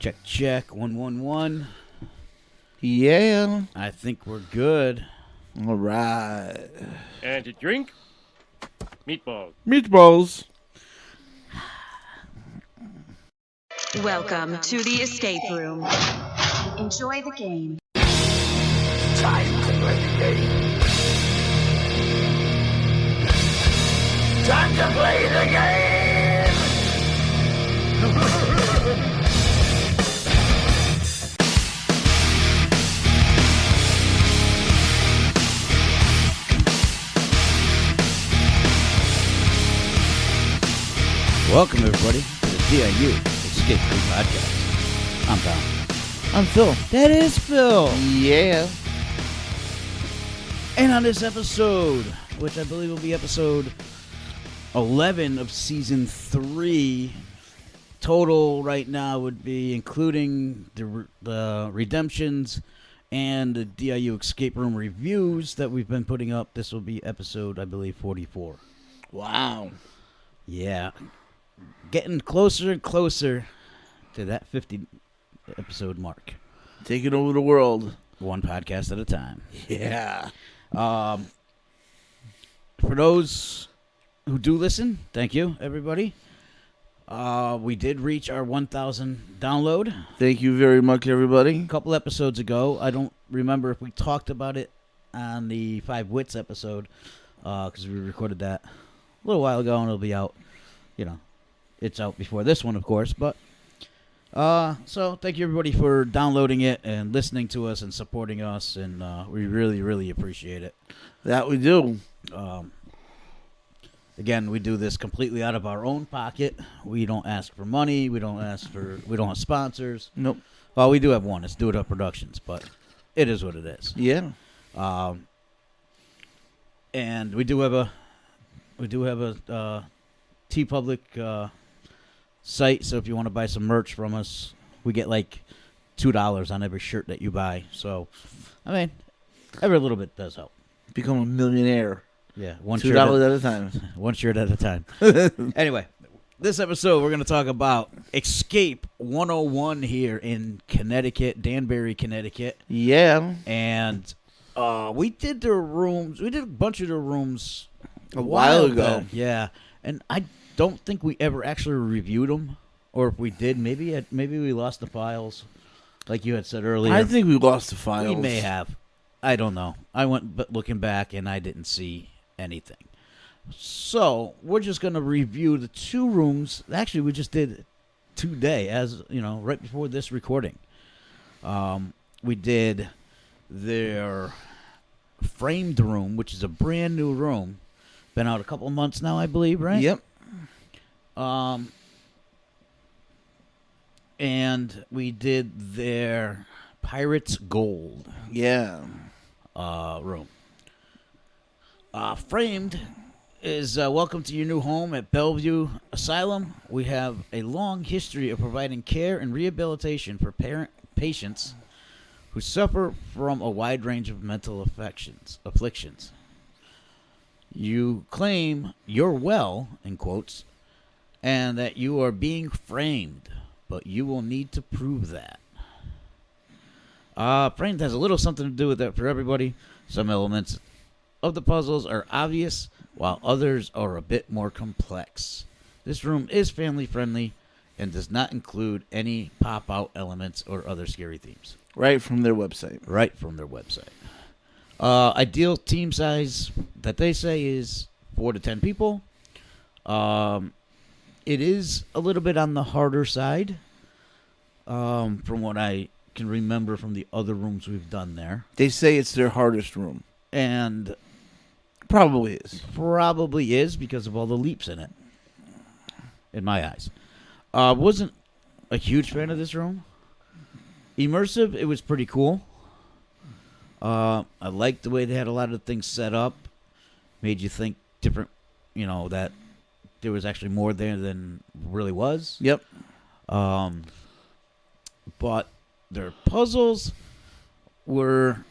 Check, check. 111. Yeah. I think we're good. All right. And to drink, meatballs. Meatballs. Welcome to the escape room. Enjoy the game. Time to play the game. Time to play the game. Welcome, everybody, to the DIU Escape Room Podcast. I'm Tom. I'm Phil. That is Phil. Yeah. And on this episode, which I believe will be episode 11 of season 3, total right now would be including the redemptions and the DIU Escape Room reviews that we've been putting up. This will be episode, I believe, 44. Wow. Yeah. Getting closer and closer to that 50 episode mark. Taking over the world. One podcast at a time. Yeah. For those who do listen, thank you, everybody. We did reach our 1,000 download Thank you very much, everybody. a couple episodes ago. I don't remember if we talked about it on the 5 Wits episode, because we recorded that a little while ago, and it'll be out, it's out before this one, of course, but so thank you, everybody, for downloading it and listening to us and supporting us, and we really, really appreciate it. That we do. Again, we do this completely out of our own pocket. We don't ask for money. We don't have sponsors. Nope. Well, we do have one. It's Do It Up Productions, but it is what it is. Yeah. And we do have a TeePublic site. So if you want to buy some merch from us, we get like $2 on every shirt that you buy. So, I mean, every little bit does help. Become a millionaire. Yeah, $2 $2 at a time. One shirt at a time. Anyway, this episode we're going to talk about Escape 101 here in Connecticut, Danbury, Connecticut. Yeah. And we did the rooms. We did a bunch of the rooms A while ago. back. Yeah, and I don't think we ever actually reviewed them, or if we did, maybe we lost the files, like you had said earlier. I think we lost the files. We may have. I don't know. I went looking back, and I didn't see anything. So we're just going to review the 2 rooms. Actually, we just did today, as right before this recording. We did their framed room, which is a brand new room. Been out a couple months now, I believe, right? Yep. And we did their Pirates Gold Yeah. room. Framed is welcome to your new home at Bellevue Asylum. We have a long history of providing care and rehabilitation for patients who suffer from a wide range of mental afflictions. You claim you're well, in quotes, and that you are being framed, but you will need to prove that. Framed has a little something to do with that for everybody. Some elements of the puzzles are obvious, while others are a bit more complex. This room is family friendly and does not include any pop-out elements or other scary themes. Right from their website. Ideal team size that they say is 4 to 10 people. It is a little bit on the harder side, from what I can remember from the other rooms we've done there. They say it's their hardest room. And Probably is. Because of all the leaps in it, in my eyes. Wasn't a huge fan of this room. Immersive, it was pretty cool. I liked the way they had a lot of things set up. Made you think different, that there was actually more there than really was. Yep. But their puzzles were...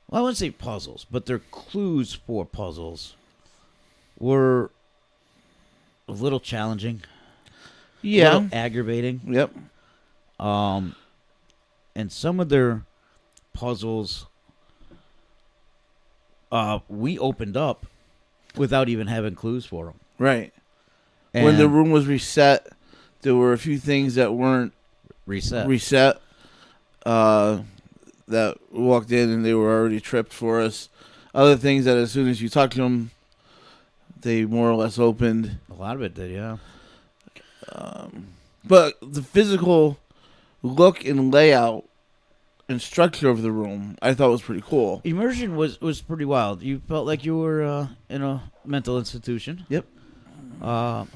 Well, I wouldn't say puzzles, but their clues for puzzles were a little challenging. Yeah. little aggravating. Yep. And some of their puzzles, we opened up without even having clues for them. Right. And When the room was reset, there were a few things that weren't reset. That walked in and they were already tripped for us. Other things that as soon as you talked to them, they more or less opened. A lot of it did, yeah. But the physical look and layout and structure of the room, I thought was pretty cool. Immersion was pretty wild. You felt like you were in a mental institution. Yep. And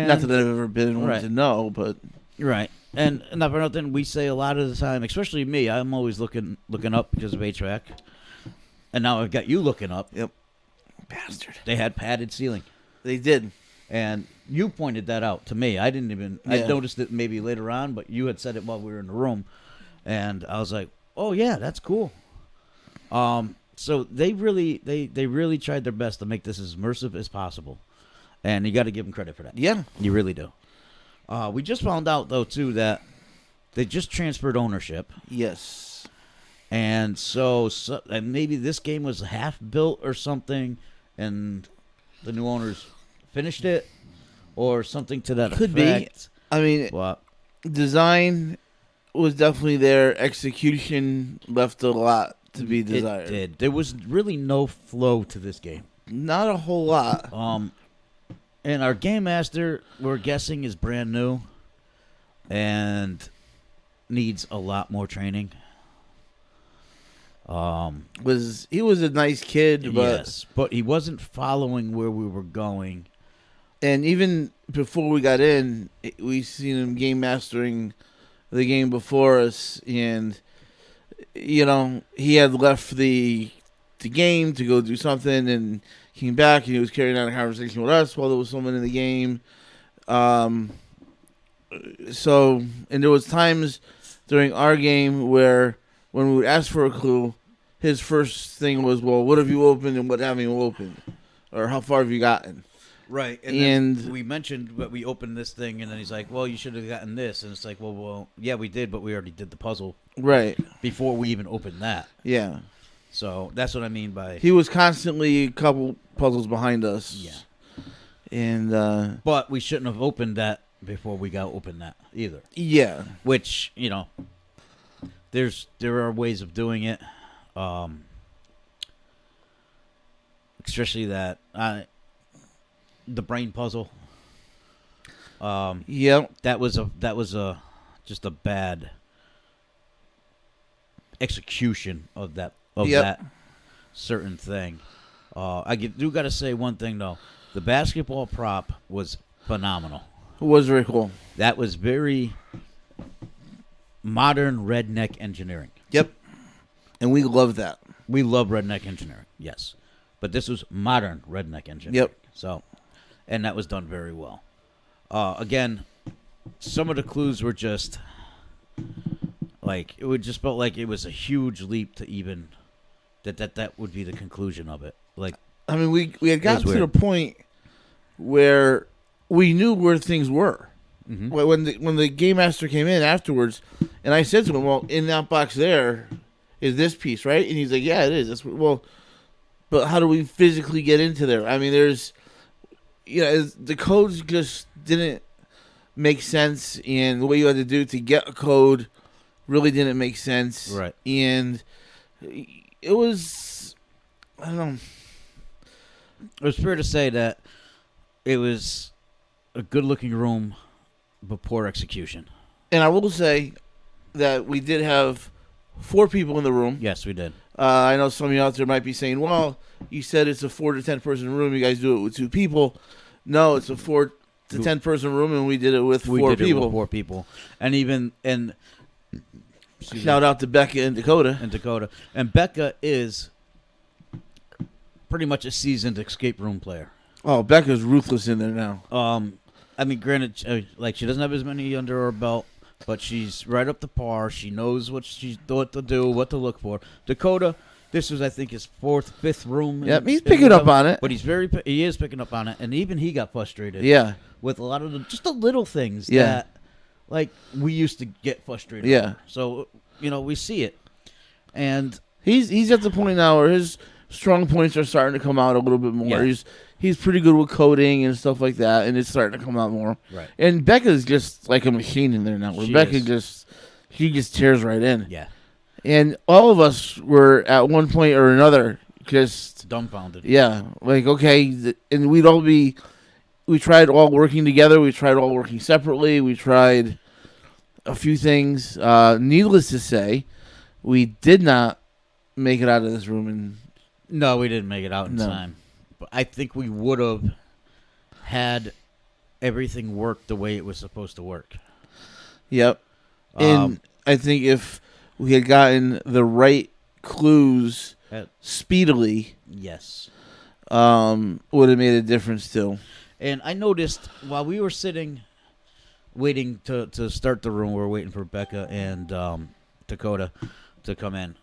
Not that I've ever been in one Right. to know, but right. And not for nothing, we say a lot of the time, especially me, I'm always looking up because of HVAC. And now I've got you looking up. yep. Bastard. They had padded ceiling. They did. And you pointed that out to me. I didn't even I Yeah. noticed it maybe later on, but you had said it while we were in the room. And I was like, "Oh yeah, that's cool." So they really tried their best to make this as immersive as possible. And you got to give them credit for that. Yeah. You really do. We just found out though too that they just transferred ownership. Yes. And so and maybe this game was half built or something, and the new owners finished it, or something to that Could be. effect. I mean, Well, design was definitely there. Execution left a lot to be desired. it did. There was really no flow to this game. Not a whole lot. And our game master, we're guessing, is brand new, and needs a lot more training. He was a nice kid, but Yes, but he wasn't following where we were going. and even before we got in, we seen him game mastering the game before us, and he had left the game to go do something, and came back, and he was carrying on a conversation with us while there was someone in the game. So, and there was times during our game where when we would ask for a clue, his first thing was, "Well, what have you opened and what haven't you opened, or how far have you gotten?" Right, And then we mentioned that we opened this thing, and then he's like, "Well, you should have gotten this," and it's like, "Well, yeah, we did, but we already did the puzzle Right, before we even opened that." yeah. So that's what I mean by. He was constantly a couple puzzles behind us. Yeah. And But we shouldn't have opened that before we got opened that either. yeah, Which there are ways of doing it, especially that the brain puzzle. yep, That was just a bad execution of that Yep. that certain thing. Do got to say one thing though. The basketball prop was phenomenal. it was very cool. That was very modern redneck engineering. Yep, and we love that. We love redneck engineering, yes, but this was modern redneck engineering. Yep. So, and that was done very well. Again, some of the clues were just like it would just felt like it was a huge leap to even that would be the conclusion of it. Like, I mean, we had gotten to weird. the point where we knew where things were. mhm. When the game master came in afterwards, and I said to him, "Well, in that box there is this piece, right?" And he's like, "Yeah, it is." But how do we physically get into there? I mean, there's, the codes just didn't make sense, and the way you had to do to get a code really didn't make sense, Right. And it was, I don't know. It was fair to say that it was a good-looking room, but poor execution. And I will say that we did have 4 people in the room. Yes, we did. I know some of you out there might be saying, "Well, you said it's a 4 to 10 person room. You guys do it with 2 people." No, it's a 4 to 10 person room, and we did it with 4 did people. it with 4 people, and even Shout out to Becca and Dakota. And Becca is pretty much a seasoned escape room player. Oh, Becca's ruthless in there now. I mean, granted, she doesn't have as many under her belt, but she's right up to par. She knows what to do, what to look for. Dakota, This was, I think, his fifth room. Yep, he's picking up on it. But he is picking up on it, and even he got frustrated. Yeah. With a lot of just the little things Yeah. that, like, we used to get frustrated. Yeah. over. So we see it, and He's at the point now where his strong points are starting to come out a little bit more. Yeah. He's pretty good with coding and stuff like that, and it's starting to come out more. Right. And Becca's just like a machine in there now. She Rebecca is. she just tears right in. yeah, And all of us were at one point or another just dumbfounded. yeah, like okay, and we tried all working together. We tried all working separately. We tried a few things. Needless to say, we did not make it out of this room and. No, we didn't make it out in No. time. But I think we would have had everything work the way it was supposed to work. Yep. And I think if we had gotten the right clues speedily, Yes. would have made a difference too. And I noticed while we were sitting, waiting to start the room, we were waiting for Becca and Dakota to come in.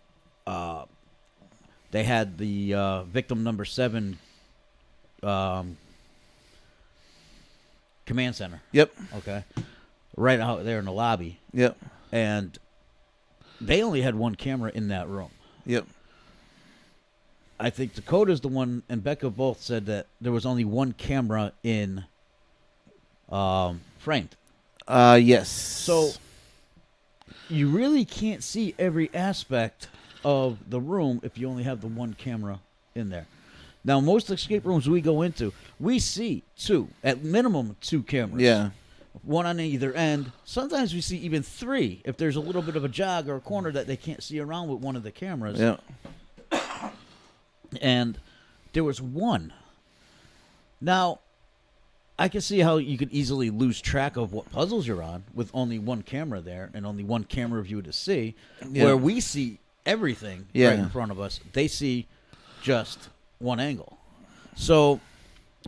They had the victim number 7 command center. Yep. Okay. Right out there in the lobby. Yep. And they only had one camera in that room. Yep. I think Dakota's the one, and Becca both said that there was only one camera in framed. Yes. So you really can't see every aspect of the room if you only have the one camera in there. Now, most escape rooms we go into, we see at minimum two cameras. Yeah. One on either end. Sometimes we see even 3 if there's a little bit of a jog or a corner that they can't see around with one of the cameras. Yeah. And there was one. Now, I can see how you could easily lose track of what puzzles you're on with only one camera there and only one camera view to see, Yeah. where we see everything Yeah. right in front of us. They see just one angle. So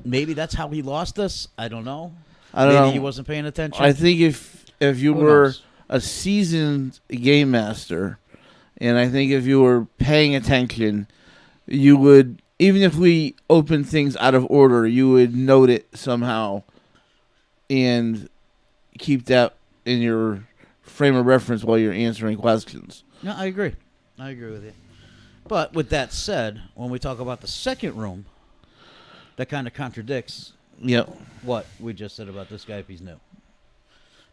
maybe that's how he lost us. I don't know. I don't maybe know. he wasn't paying attention. I think if you Who were knows? a seasoned game master, and I think if you were paying attention, you would, even if we opened things out of order, you would note it somehow and keep that in your frame of reference while you're answering questions. No, I agree. I agree with you. But with that said, when we talk about the second room, that kind of contradicts Yep. what we just said about this guy if he's new.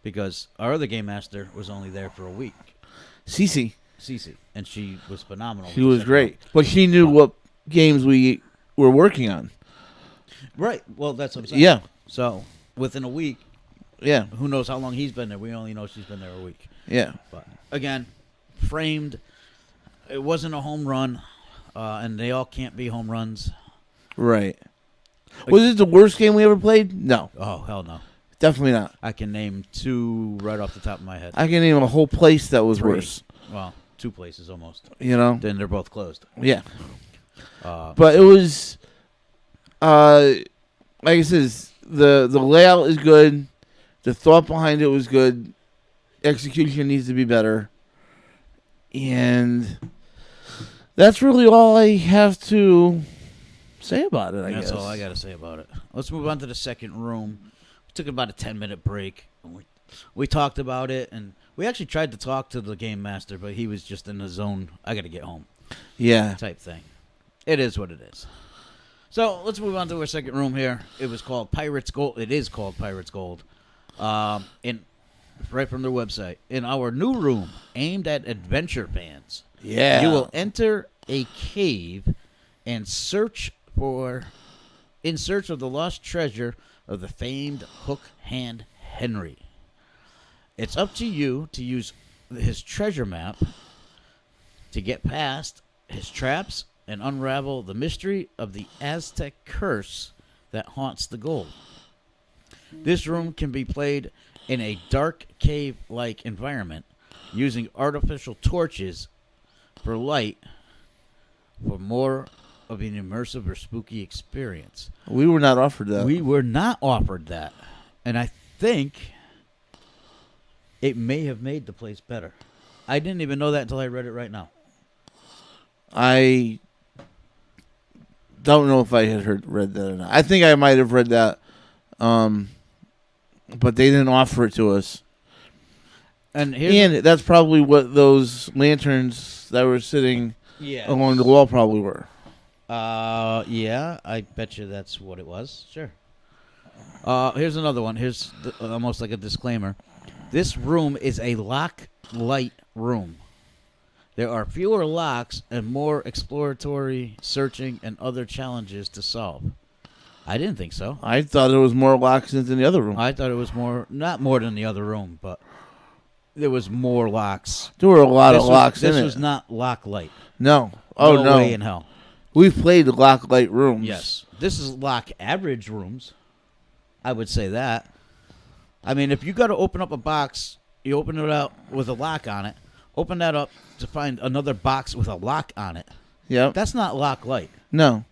Because our other game master was only there for a week, Cece. Cece, and she was phenomenal. She was great. But she knew what games we were working on. Right. Well, that's what I'm saying. Yeah. So, within a week, Yeah. who knows how long he's been there. We only know she's been there a week. Yeah. But, again, framed. It wasn't a home run, and they all can't be home runs. Right. Was it the worst game we ever played? No. Oh, hell no. Definitely not. I can name 2 right off the top of my head. I can name a whole place that was 3. worse. Well, 2 places almost. You know? Then they're both closed. Yeah. But it was, like I said, the layout is good. The thought behind it was good. Execution needs to be better. And that's really all I have to say about it, I guess. That's all I got to say about it. Let's move on to the second room. We took about a 10-minute break. And we talked about it, and we actually tried to talk to the game master, but he was just in the zone, I got to get home Yeah. type thing. It is what it is. So let's move on to our second room here. It was called Pirates Gold. It is called Pirates Gold. And right from their website. In our new room, aimed at adventure fans. Yeah. You will enter a cave and in search of the lost treasure of the famed Hook Hand Henry. It's up to you to use his treasure map to get past his traps and unravel the mystery of the Aztec curse that haunts the gold. This room can be played in a dark cave-like environment using artificial torches for light for more of an immersive or spooky experience. We were not offered that. We were not offered that. And I think it may have made the place better. I didn't even know that until I read it right now. I don't know if I had read that or not. I think I might have read that, but they didn't offer it to us. And that's probably what those lanterns that were sitting along the wall probably were. Yeah, I bet you that's what it was. Sure. Here's another one. Here's almost like a disclaimer. This room is a lock light room. There are fewer locks and more exploratory searching and other challenges to solve. I didn't think so. I thought there was more locks in the other room. I thought it was not more than the other room, but there was more locks. There were a lot of locks in it. This was not lock light. No. Oh, no. way in hell. We've played the lock light rooms. Yes. This is lock average rooms. I would say that. I mean, if you got to open up a box, you open it up with a lock on it. Open that up to find another box with a lock on it. Yep. That's not lock light. No.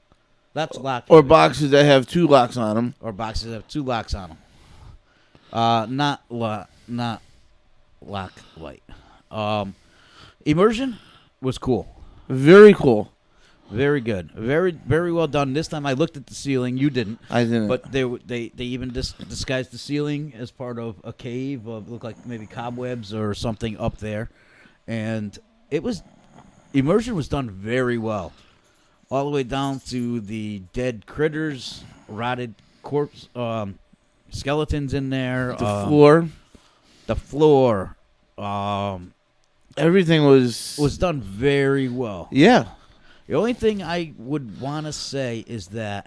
That's lock. Or boxes that have 2 locks on them. Or boxes that have 2 locks on them. Not lock light. Immersion was cool. Very cool. Very good. Very, very well done. This time I looked at the ceiling. You didn't. I didn't. But they even disguised the ceiling as part of a cave. Looked like maybe cobwebs or something up there. And immersion was done very well. All the way down to the dead critters, rotted corpse, skeletons in there. The floor. Everything was done very well. Yeah. The only thing I would want to say is that,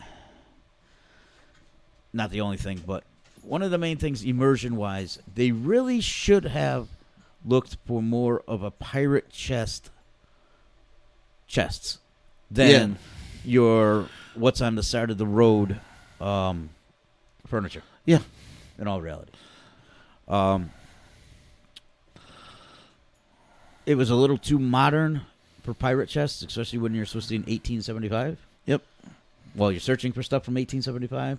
not the only thing, but one of the main things immersion-wise, they really should have looked for more of a pirate chests than your what's on the side of the road furniture. Yeah. In all reality. It was a little too modern for pirate chests, especially when you're supposed to be in 1875. Yep. Well, you're searching for stuff from 1875.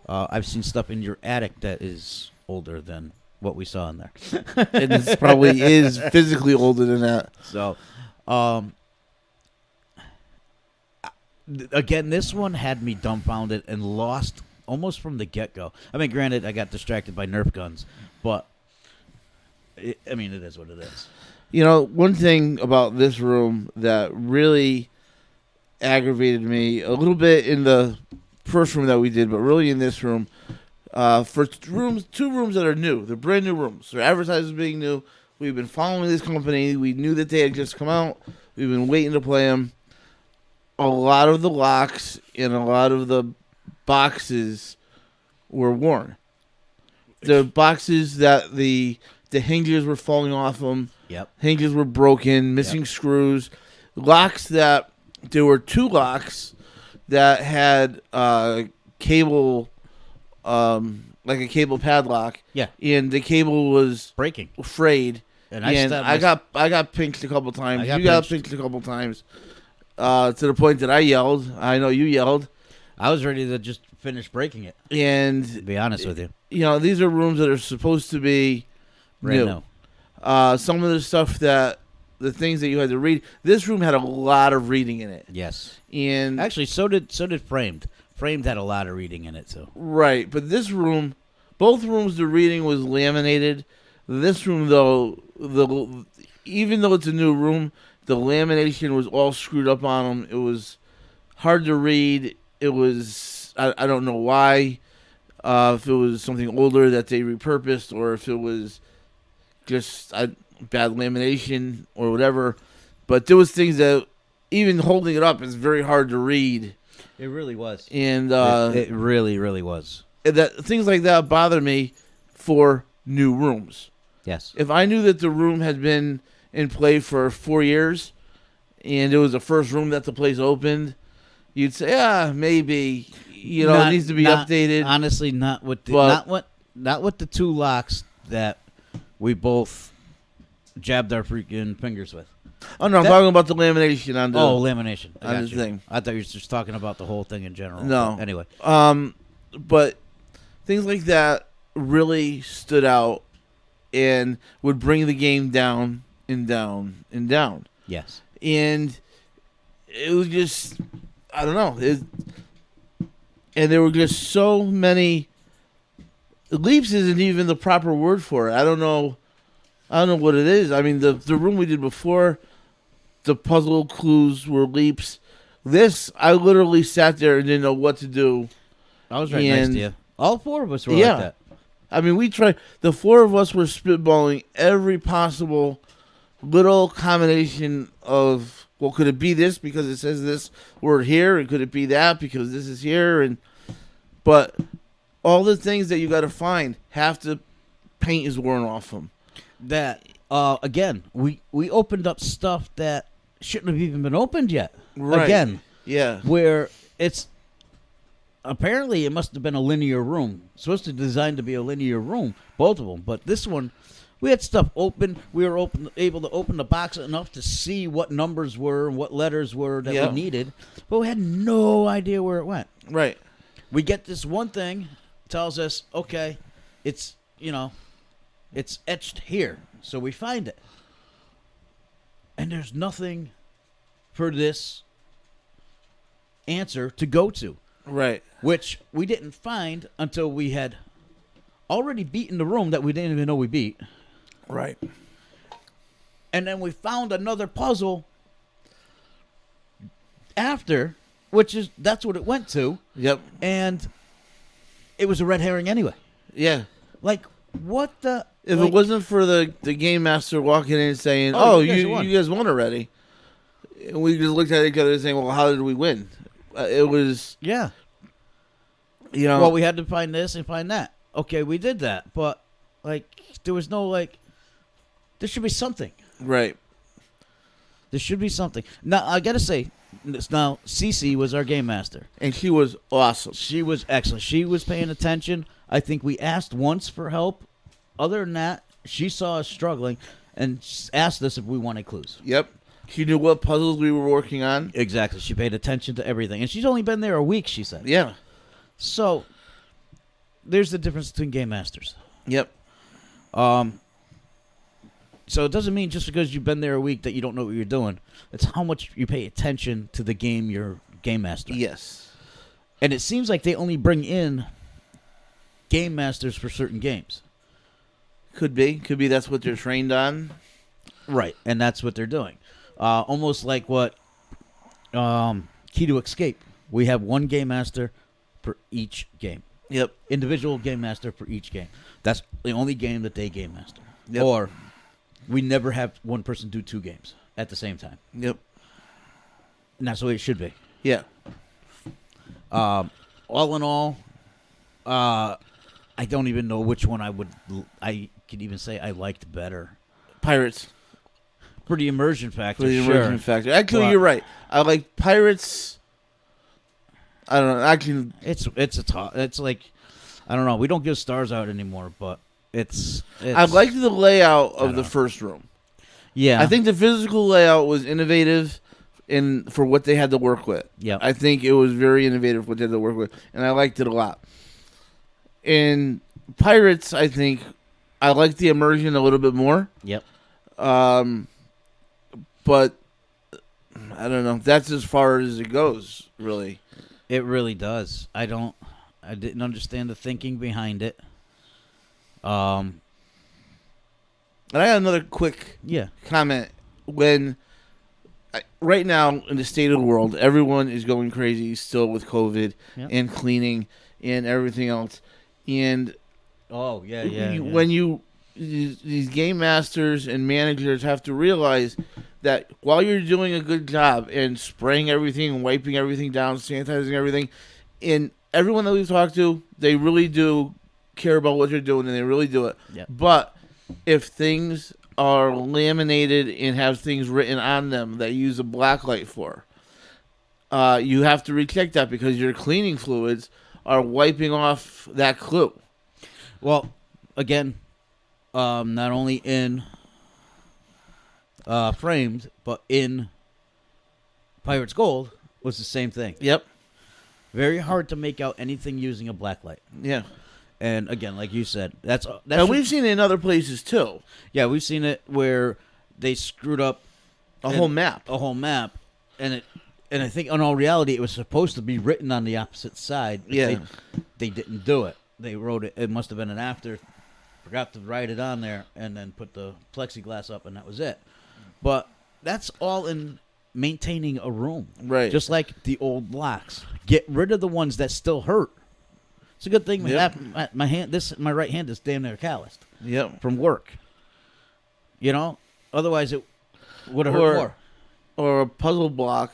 I've seen stuff in your attic that is older than what we saw in there. It probably is physically older than that. So, again, this one had me dumbfounded and lost almost from the get-go. I mean, granted, I got distracted by Nerf guns, but, it is what it is. You know, one thing about this room that really aggravated me a little bit in the first room that we did, but really in this room, for 2 rooms that are new, they're brand new rooms. They're advertised as being new. We've been following this company. We knew that they had just come out. We've been waiting to play them. A lot of the locks and a lot of the boxes were worn. The boxes that the hinges were falling off them. Yep. Hinges were broken, missing screws. Locks that there were 2 locks that had cable, like a cable padlock. Yeah. And the cable was Breaking. frayed. And I got pinched a couple times. You got pinched a couple times. To the point that I yelled. I know you yelled. I was ready to just finish breaking it. And To be honest with you. You know, these are rooms that are supposed to be Brand new. new. Some of the stuff the things that you had to read. This room had a lot of reading in it. Yes. And actually, so did Framed. Framed had a lot of reading in it too. Right, but this room, both rooms, the reading was laminated. This room, though, even though it's a new room, the lamination was all screwed up on them. It was hard to read. It was I don't know why. If it was something older that they repurposed, or if it was just bad lamination or whatever. But there was things that, even holding it up, is very hard to read. It really was. And it really, really was. That things like that bother me for new rooms. Yes. If I knew that the room had been in play for 4 years, and it was the first room that the place opened, you'd say, maybe, it needs to be updated. Honestly, not with the 2 locks that we both jabbed our freaking fingers with. Oh no, I'm talking about the lamination on the lamination on the thing. I thought you were just talking about the whole thing in general. No, but anyway. But things like that really stood out and would bring the game down and down and down. Yes. And it was just, I don't know. And there were just so many. Leaps isn't even the proper word for it. I don't know what it is. I mean, the room we did before, the puzzle clues were leaps. This, I literally sat there and didn't know what to do. I was right next to you. All four of us were like that. I mean, we tried. The four of us were spitballing every possible little combination of, well, could it be this because it says this word here, and could it be that because this is here, but all the things that you got to find, half the paint is worn off them. That again, we opened up stuff that shouldn't have even been opened yet. Right. Again, yeah, where it's. Apparently, it must have been a linear room. It's supposed to be designed to be a linear room, both of them. But this one, we had stuff open. We were able to open the box enough to see what numbers were and what letters were that we needed. But we had no idea where it went. Right. We get this one thing, tells us, okay, it's, it's etched here. So we find it. And there's nothing for this answer to go to. Right. Which we didn't find until we had already beaten the room that we didn't even know we beat. Right. And then we found another puzzle after, that's what it went to. Yep. And it was a red herring anyway. Yeah. Like, what the... If it wasn't for the game master walking in and saying, you guys won already, and we just looked at each other and saying, well, how did we win? It was... Yeah. Well, we had to find this and find that. Okay, we did that. But, there was no, there should be something. Right. There should be something. Now, I got to say, Cece was our game master. And she was awesome. She was excellent. She was paying attention. I think we asked once for help. Other than that, she saw us struggling and asked us if we wanted clues. Yep. She knew what puzzles we were working on. Exactly. She paid attention to everything. And she's only been there a week, she said. Yeah. So, there's the difference between game masters. Yep. So it doesn't mean just because you've been there a week that you don't know what you're doing. It's how much you pay attention to the game you're game mastering. Yes. And it seems like they only bring in game masters for certain games. Could be that's what they're trained on. Right, and that's what they're doing. Almost like what Key to Escape. We have one game master for each game. Yep. Individual game master for each game. That's the only game that they game master. Yep. Or we never have one person do two games at the same time. Yep. And that's the way it should be. Yeah. All in all, I don't even know which one I could even say I liked better. Pirates. For the immersion factor, For the immersion factor. Actually, you're right. I like Pirates. I don't know. It's like, I don't know. We don't give stars out anymore, but it's I liked the layout of the first room. Yeah. I think the physical layout was innovative for what they had to work with. Yeah. I think it was very innovative what they had to work with, and I liked it a lot. In Pirates, I think I liked the immersion a little bit more. Yep. But I don't know. That's as far as it goes, really. It really does. I didn't understand the thinking behind it. And I got another quick comment. Right now in the state of the world, everyone is going crazy still with COVID and cleaning and everything else. And when these game masters and managers have to realize that while you're doing a good job and spraying everything and wiping everything down, sanitizing everything, and everyone that we've talked to, they really do care about what you're doing and they really do it. Yep. But if things are laminated and have things written on them that you use a black light for, you have to recheck that because your cleaning fluids are wiping off that clue. Well, again, not only in Framed, but in Pirates Gold was the same thing. Yep. Very hard to make out anything using a black light. Yeah. And again, like you said, that's and we've seen it in other places too. Yeah, we've seen it where they screwed up a whole map, and And I think in all reality, it was supposed to be written on the opposite side. But Yeah. they didn't do it. They wrote it. It must have been an after. Forgot to write it on there and then put the plexiglass up, and that was it. But that's all in maintaining a room. Right. Just like the old locks. Get rid of the ones that still hurt. It's a good thing Yep. my right hand is damn near calloused Yep. from work. You know? Otherwise, it would have hurt more. Or a puzzle block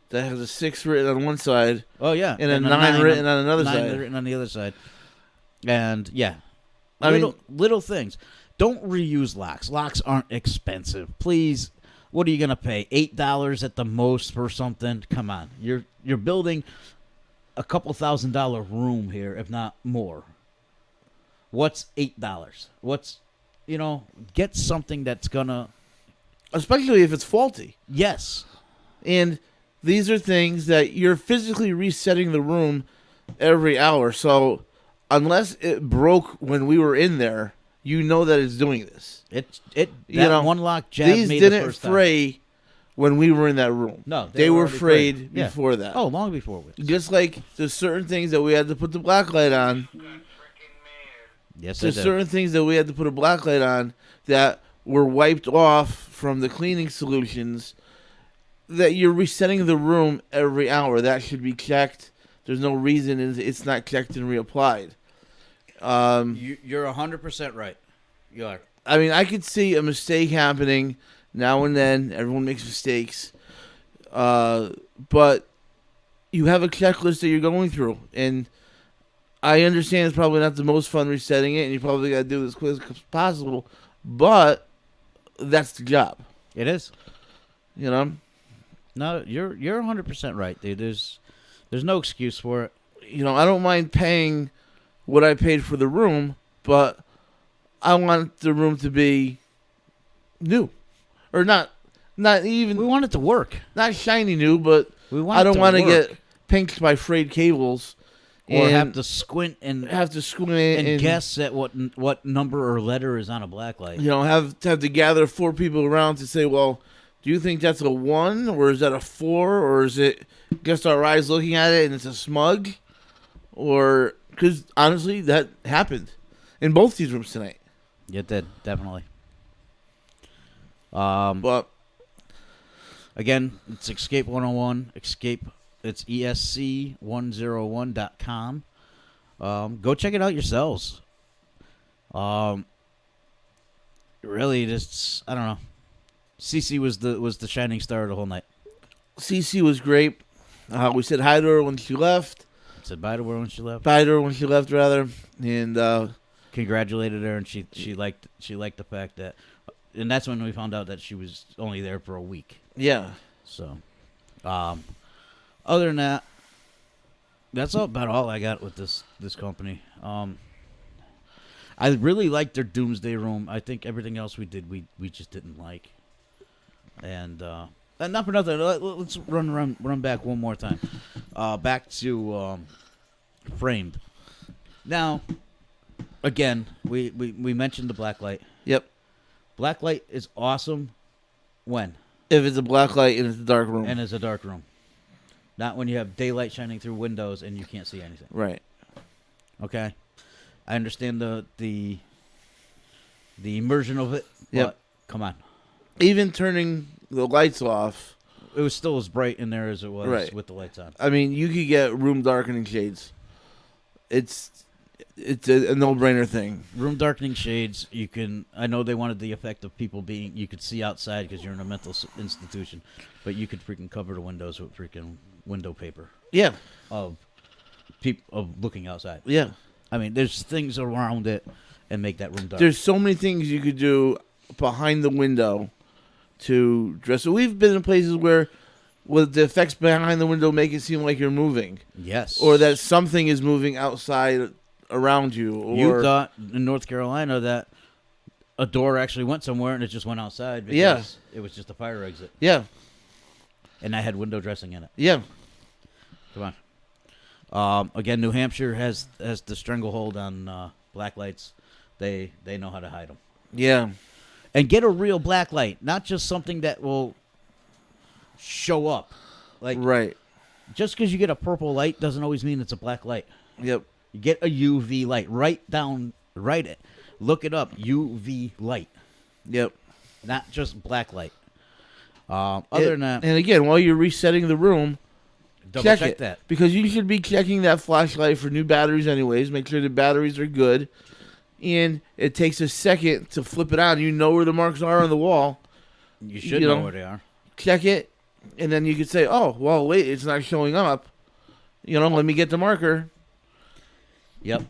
that has a 6 written on one side Oh, yeah. and a 9 written on another 9 side. written on the other side. And, yeah. I mean- Little things. Don't reuse locks. Locks aren't expensive. Please, what are you going to pay? $8 at the most for something? Come on. You're building a couple $1,000 room here, if not more. What's $8? What's, get something that's going to... Especially if it's faulty. Yes. And these are things that you're physically resetting the room every hour. So unless it broke when we were in there, you know that it's doing this. One lock jab These me the didn't first time. fray when we were in that room. No, they were already frayed Yeah. before that. Oh, long before we. Just like there's certain things that we had to put the black light on. Yes, I There's did. certain things that we had to put a black light on that were wiped off from the cleaning solutions. That you're resetting the room every hour. That should be checked. There's no reason it's not checked and reapplied. You're 100% right. You are. I mean, I could see a mistake happening now and then. Everyone makes mistakes. But you have a checklist that you're going through. And I understand it's probably not the most fun resetting it, and you probably got to do it as quick as possible. But that's the job. It is. You know? No, you're 100% right, dude. There's no excuse for it. You know, I don't mind paying what I paid for the room, but I want the room to be new. Or not even... We want it to work. Not shiny new, but I don't want to get pinked by frayed cables, or and have to squint and guess at what number or letter is on a black light. You know, have to gather 4 people around to say, well, do you think that's a 1 or is that a 4 or is it just our eyes looking at it and it's a smug? Or because honestly, that happened in both these rooms tonight. It did, definitely. But again, it's Escape 101. Escape. It's esc101.com. Go check it out yourselves. Really, just I don't know. Cece was the shining star of the whole night. Cece was great. We said hi to her when she left. Said bye to her when she left. Bye to her when she left, rather, and congratulated her, and she liked the fact that, and that's when we found out that she was only there for a week. Yeah. So, other than that, that's about all I got with this company. I really liked their Doomsday Room. I think everything else we did, we just didn't like. And not for nothing. Let's run back one more time. Back to Framed. Now, again, we mentioned the black light. Yep. Black light is awesome when? If it's a black light and it's a dark room. And it's a dark room. Not when you have daylight shining through windows and you can't see anything. Right. Okay? I understand the immersion of it, Yep. but come on. Even turning the lights off. It was still as bright in there as it was with the lights on. I mean, you could get room darkening shades. It's a no-brainer thing. Room darkening shades, you can... I know they wanted the effect of people being... You could see outside because you're in a mental institution, but you could freaking cover the windows with freaking window paper. Yeah. Of looking outside. Yeah. I mean, there's things around it and make that room dark. There's so many things you could do behind the window to dress. So we've been in places where with the effects behind the window make it seem like you're moving. Yes. Or that something is moving outside around you. Or you thought in North Carolina that a door actually went somewhere and it just went outside because it was just a fire exit. Yeah. And I had window dressing in it. Yeah. Come on. Again, New Hampshire has the stranglehold on black lights. They know how to hide them. Yeah. And get a real black light, not just something that will show up. Like, Right. just because you get a purple light doesn't always mean it's a black light. Yep. You get a UV light. Write it. Look it up. UV light, Yep. not just black light. Other than that, And again, while you're resetting the room, double check check it. that. Because you should be checking that flashlight for new batteries anyways. Make sure the batteries are good. And it takes a second to flip it on. You know where the marks are on the wall. You should you know know, where they are. Check it. And then you could say, oh, well, wait, it's not showing up. Let me get the marker. Yep.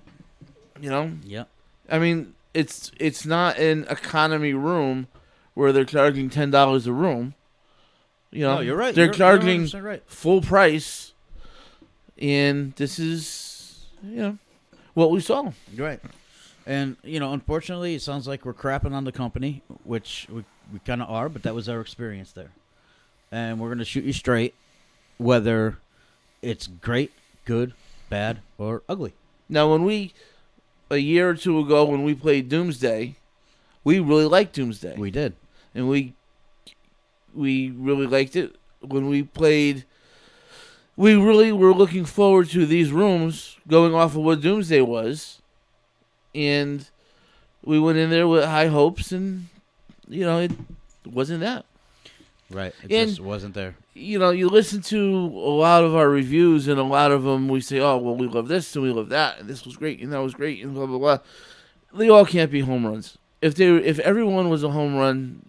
Yep. I mean, it's not an economy room where they're charging $10 a room. No, you're right. They're You're charging 100% right. full price. And this is, what we saw. You're right. And, unfortunately, it sounds like we're crapping on the company, which we kind of are, but that was our experience there. And we're going to shoot you straight, whether it's great, good, bad, or ugly. Now, a year or two ago, when we played Doomsday, we really liked Doomsday. We did. And we really liked it. When we played, we really were looking forward to these rooms going off of what Doomsday was. And we went in there with high hopes, and, it wasn't that. Right. It And- just wasn't there. You listen to a lot of our reviews, and a lot of them we say, oh, well, we love this, and we love that, and this was great, and that was great, and blah, blah, blah. They all can't be home runs. If everyone was a home run,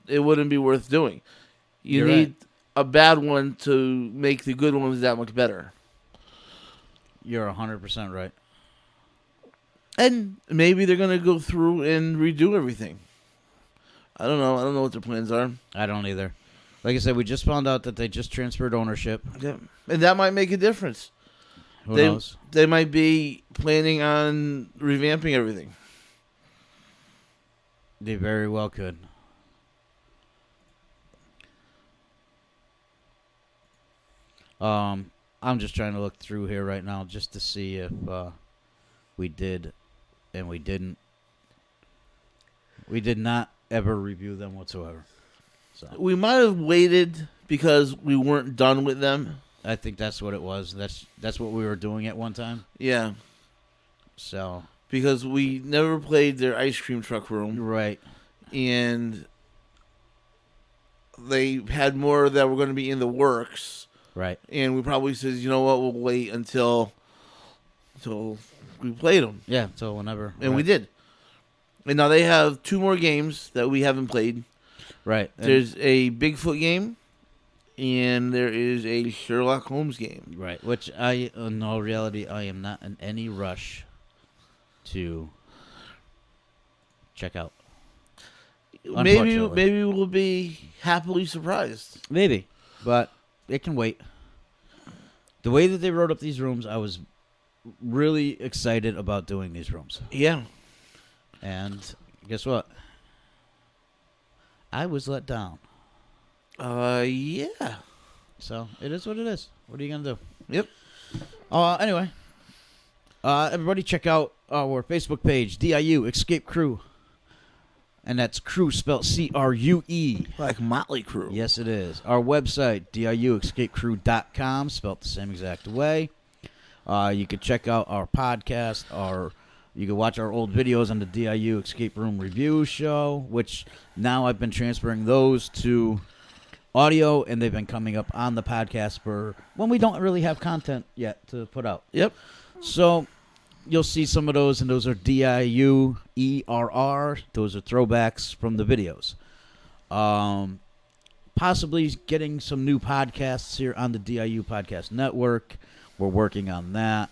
it wouldn't be worth doing. You You're need right. a bad one to make the good ones that much better. You're 100% right. And maybe they're going to go through and redo everything. I don't know. I don't know what their plans are. I don't either. Like I said, we just found out that they just transferred ownership. Yeah. And that might make a difference. Who knows? They might be planning on revamping everything. They very well could. I'm just trying to look through here right now just to see if we did and we didn't. We did not ever review them whatsoever. So We might have waited because we weren't done with them. I think that's what it was. That's what we were doing at one time. Yeah. So Because we never played their ice cream truck room. right. And they had more that were going to be in the works. Right. And we probably said, you know what, we'll wait until we played them. Yeah, so whenever. And right. we did. And now they have 2 more games that we haven't played. Right. And- There's a Bigfoot game, and there is a Sherlock Holmes game. right. Which in all reality, I am not in any rush to check out. Maybe we'll be happily surprised. Maybe, but it can wait. The way that they wrote up these rooms, I was really excited about doing these rooms. Yeah. And guess what? I was let down. Yeah. So it is what it is. What are you going to do? Yep. Anyway, everybody check out our Facebook page, DIU Escape Crew. And that's crew spelled CRUE. Like Motley Crue. Yes, it is. Our website, diuescapecrew.com, spelled the same exact way. You can check out our podcast, you can watch our old videos on the DIU Escape Room Review Show, which now I've been transferring those to audio, and they've been coming up on the podcast for when we don't really have content yet to put out. Yep. So you'll see some of those, and those are DIUERR. Those are throwbacks from the videos. Possibly getting some new podcasts here on the DIU Podcast Network. We're working on that.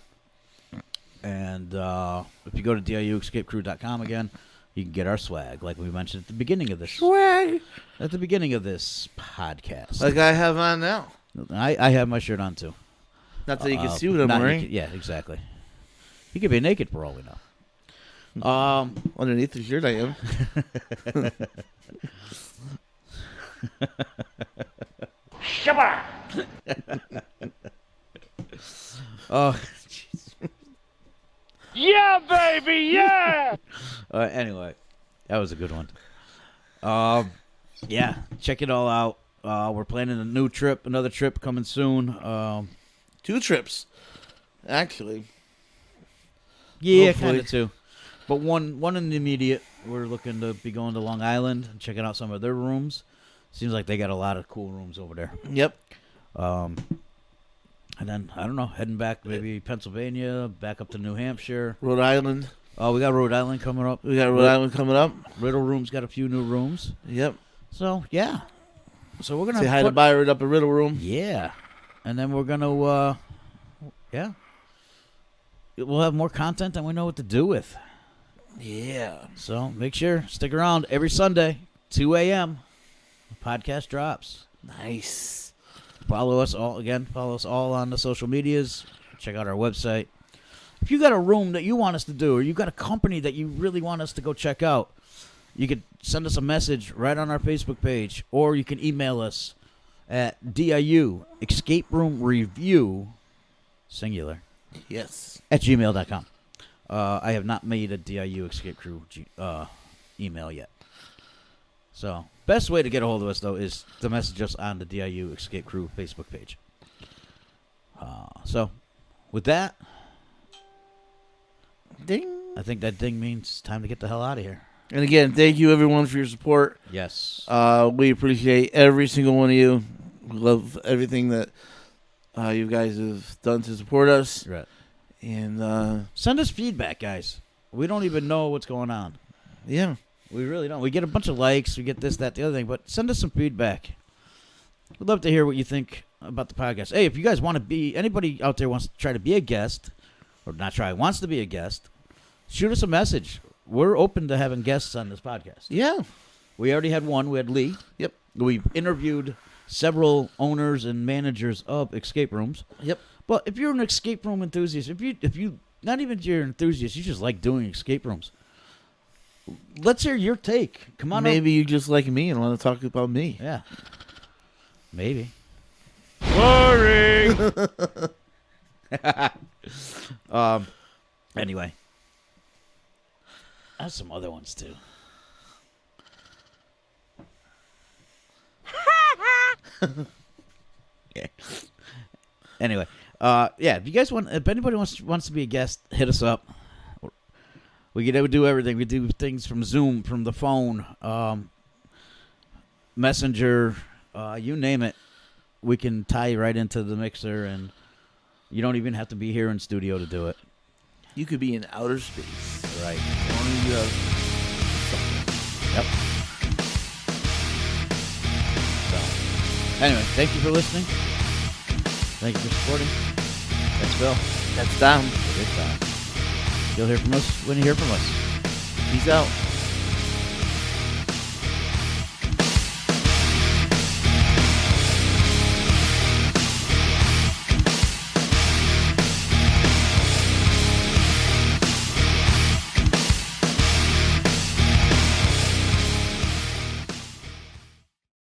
And if you go to diuescapecrew.com again, you can get our swag, like we mentioned at the beginning of this. Swag. At the beginning of this podcast. Like I have on now. I have my shirt on, too. Not that you can see what I'm Not wearing. naked. Yeah, exactly. He could be naked for all we know. Underneath the shirt I am. Shabba! Oh, Yeah, baby, yeah! anyway, that was a good one. Yeah, check it all out. We're planning another trip coming soon. 2 trips, actually. Yeah, Hopefully. kind of two. But one in the immediate. We're looking to be going to Long Island and checking out some of their rooms. Seems like they got a lot of cool rooms over there. Yep. And then, I don't know, heading back maybe Pennsylvania, back up to New Hampshire. Rhode Island. Oh, we got Rhode Island coming up. We got Rhode Island coming up. Riddle Room's got a few new rooms. Yep. So, yeah. So we're going Say hi to Byron up at Riddle Room. Yeah. And then we're going to, yeah. We'll have more content than we know what to do with. Yeah. So make sure, stick around every Sunday, 2 a.m. The podcast drops. Nice. Follow us all on the social medias. Check out our website. If you got a room that you want us to do, or you got a company that you really want us to go check out, you could send us a message right on our Facebook page, or you can email us at DIU Escape Room Review singular Yes. at gmail.com. I have not made a DIU Escape Crew email yet. So, best way to get a hold of us, though, is to message us on the DIU Escape Crew Facebook page. So, with that, Ding. I think that ding means it's time to get the hell out of here. And again, thank you everyone for your support. Yes. We appreciate every single one of you. We love everything that you guys have done to support us. Right. And Send us feedback, guys. We don't even know what's going on. yeah. We really don't. We get a bunch of likes. We get this, that, the other thing. But send us some feedback. We'd love to hear what you think about the podcast. Hey, if you guys want to be, anybody out there wants to try to be a guest, or not try, wants to be a guest, shoot us a message. We're open to having guests on this podcast. Yeah. We already had one. We had Lee. Yep. We interviewed several owners and managers of escape rooms. Yep. But if you're an escape room enthusiast, if you not even if you're an enthusiast, you just like doing escape rooms. Let's hear your take. Come on. Maybe you just like me and want to talk about me. Yeah. Maybe. Boring. Anyway. I have some other ones too. Yeah. Anyway, yeah. If anybody wants to be a guest, hit us up. We could do everything. We do things from Zoom, from the phone, Messenger, you name it. We can tie right into the mixer, and you don't even have to be here in studio to do it. You could be in outer space. Right. Only you have Yep. So, anyway, thank you for listening. Thank you for supporting. That's Bill. That's down. It's You'll hear from us when you hear from us. Peace out.